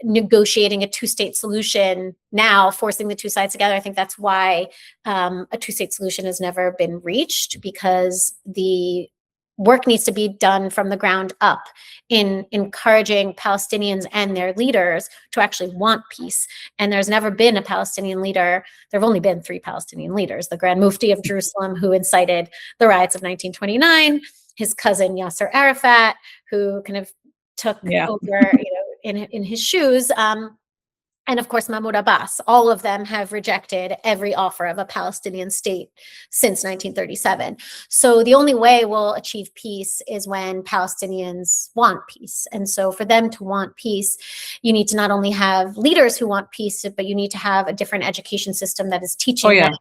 negotiating a two-state solution now, forcing the two sides together. I think that's why a two-state solution has never been reached, because the work needs to be done from the ground up in encouraging Palestinians and their leaders to actually want peace. And there's never been a Palestinian leader. There have only been 3 Palestinian leaders: the Grand Mufti of Jerusalem, who incited the riots of 1929, his cousin Yasser Arafat, who kind of took Yeah. over, in his shoes. And of course, Mahmoud Abbas, all of them have rejected every offer of a Palestinian state since 1937. So the only way we'll achieve peace is when Palestinians want peace. And so for them to want peace, you need to not only have leaders who want peace, but you need to have a different education system that is teaching them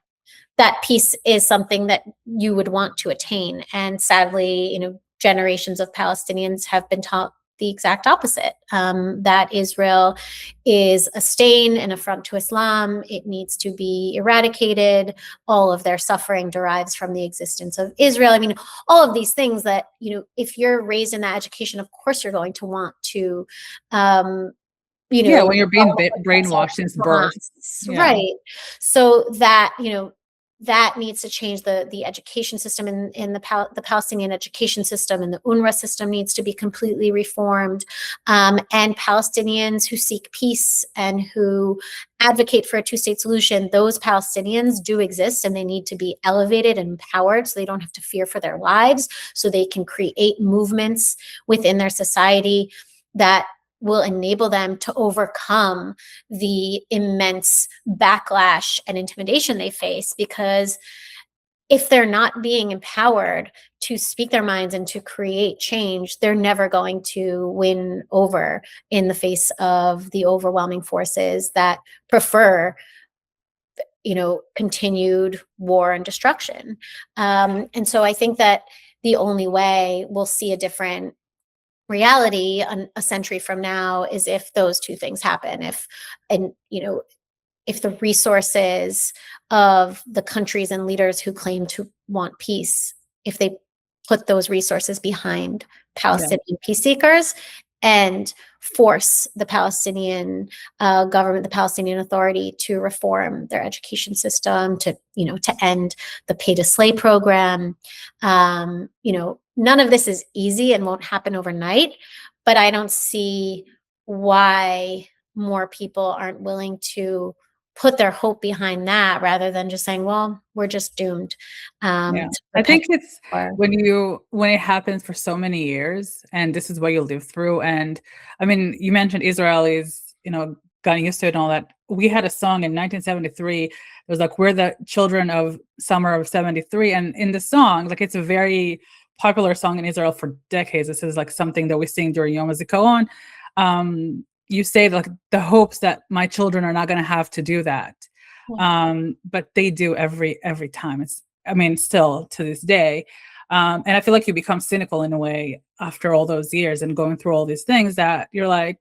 that peace is something that you would want to attain. And sadly, generations of Palestinians have been taught the exact opposite, that Israel is a stain, an affront to Islam. It needs to be eradicated. All of their suffering derives from the existence of Israel. I mean, all of these things that, if you're raised in that education, of course you're going to want to, when you're being brainwashed since birth. Right. So that, that needs to change. The education system in the Palestinian education system, and the UNRWA system needs to be completely reformed. And Palestinians who seek peace and who advocate for a two-state solution, those Palestinians do exist, and they need to be elevated and empowered so they don't have to fear for their lives, so they can create movements within their society that will enable them to overcome the immense backlash and intimidation they face. Because if they're not being empowered to speak their minds and to create change, they're never going to win over in the face of the overwhelming forces that prefer continued war and destruction. And so I think that the only way we'll see a different reality a century from now is if those two things happen. If the resources of the countries and leaders who claim to want peace, if they put those resources behind Palestinian peace seekers and force the Palestinian government, the Palestinian Authority, to reform their education system, to end the pay to slay program. None of this is easy and won't happen overnight, but I don't see why more people aren't willing to put their hope behind that rather than just saying, well, we're just doomed. I think it's when it happens for so many years, and this is what you live through. And I mean, you mentioned Israelis, gotten used to it and all that. We had a song in 1973. It was like, "We're the children of summer of '73," and in the song, like, it's a very popular song in Israel for decades. This is like something that we sing during Yom HaZikaron. You say, like, the hopes that my children are not going to have to do that. But they do every time. Still to this day. And I feel like you become cynical in a way after all those years and going through all these things, that you're like,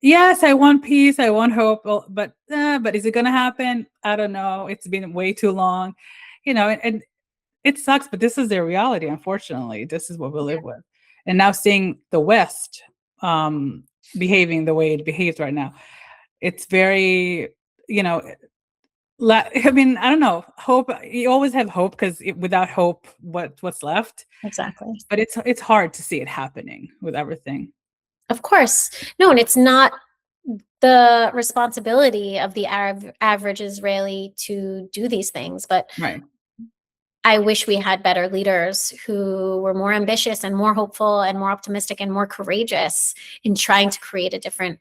yes, I want peace, I want hope, but is it going to happen? I don't know. It's been way too long, and it sucks, but this is their reality. Unfortunately, this is what we live with. And now seeing the West behaving the way it behaves right now, it's very, I don't know. Hope, you always have hope, because without hope, what's left? Exactly. But it's hard to see it happening with everything. Of course. No, and it's not the responsibility of the average Israeli to do these things, but right. I wish we had better leaders who were more ambitious and more hopeful and more optimistic and more courageous in trying to create a different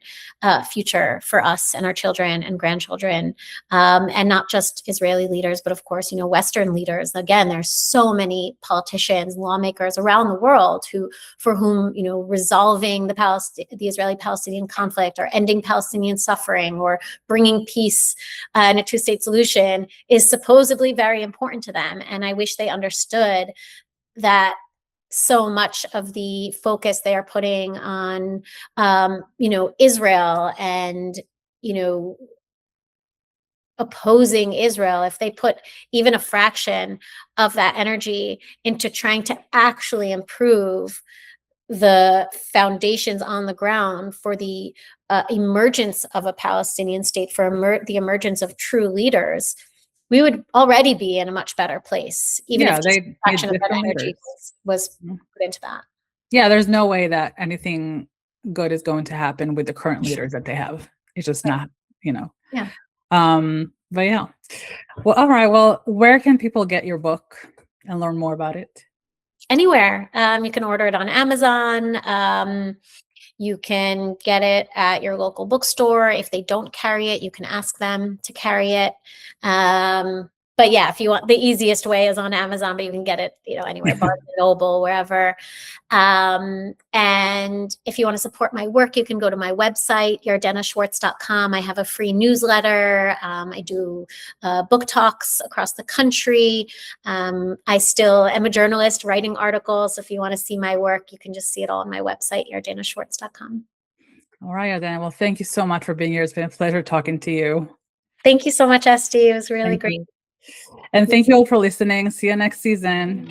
future for us and our children and grandchildren, and not just Israeli leaders, but of course, Western leaders. Again, there's so many politicians, lawmakers around the world for whom resolving the Israeli-Palestinian conflict, or ending Palestinian suffering, or bringing peace and a two-state solution is supposedly very important to them. And I wish they understood that so much of the focus they are putting on, Israel and, opposing Israel, if they put even a fraction of that energy into trying to actually improve the foundations on the ground for the emergence of a Palestinian state, for the emergence of true leaders, we would already be in a much better place, even if just a fraction of that energy was put into that. Yeah, there's no way that anything good is going to happen with the current leaders that they have. It's just not, Yeah. But yeah. Well, all right. Well, where can people get your book and learn more about it? Anywhere. You can order it on Amazon. You can get it at your local bookstore. If they don't carry it, you can ask them to carry it. But yeah, if you want, the easiest way is on Amazon, but you can get it, anywhere, Barnes and Noble, wherever. And if you want to support my work, you can go to my website, yardenaschwartz.com. I have a free newsletter. I do book talks across the country. I still am a journalist writing articles. So if you want to see my work, you can just see it all on my website, yardenaschwartz.com. All right, Yardena. Well, thank you so much for being here. It's been a pleasure talking to you. Thank you so much, Esti. It was really great. And thank you all for listening. See you next season.